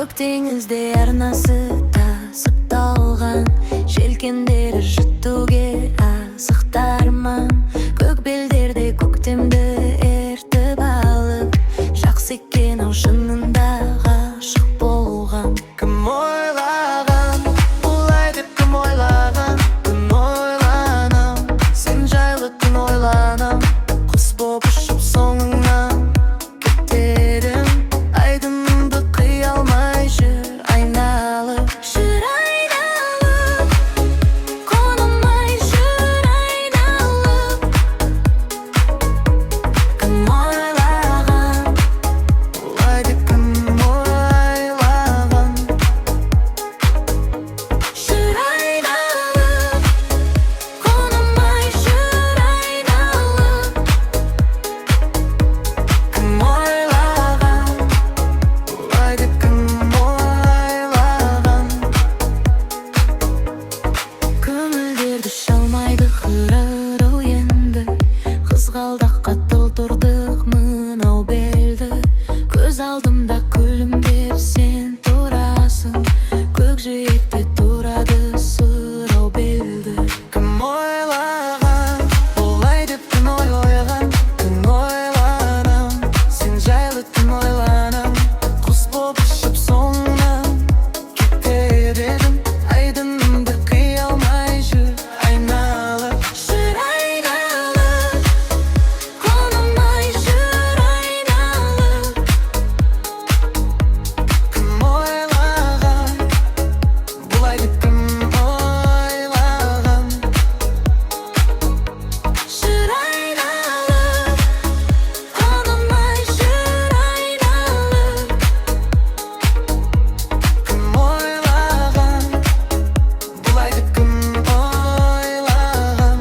Көк теңізде арнасы тасып желкендері жұтуге асықтарман. Көк белдерде көктемді ертіп алып, жақсы екен ау шынында ғашық болған. Кім ойлаған, бұлай деп кім ойлаған? Күн ойланам, сен жайлы күн ойланам. Құс боп ұшып соңыңнан кетерім, айдынымды қия алмай жүр айналып. Жүр айналып, қонылмай жүр айналып. Кім ойлаған, бұлай деп кім ойлаған? Жүр айналып, қонылмай жүр айналып. Кім ойлаған, бұлай деп кім ойлаған? Көңілдерді шалмайды қырыру енді, қызғалдаққа толтырдық мынау белді. Көз алдымда күлімдеп сен тұрасың, көкжиекте тұрады сұрау белді. Кім ойлаған, бұлай деп кім ойлаған? Күн ойланам, сен жайлы түн ойланам. Құс боп ұшып соңыңнан кетер едім, айдынымды қия алмай жүр айналып. Жүр айналып, қонылмай жүр айналып. Кім ойлаған, бұлай деп кім ойлаған? Жүр айналып, қонылмай жүр айналып. Кім ойлаған, бұлай деп кім ойлаған?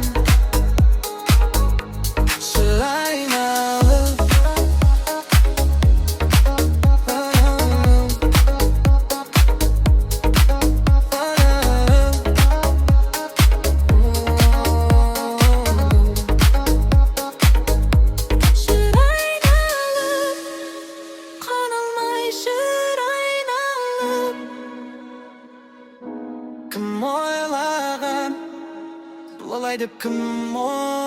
Жүр айналып. Жүр айналып, қонылмай жүр айналып. Кім ойлаған, бұлай деп кім ойлаған?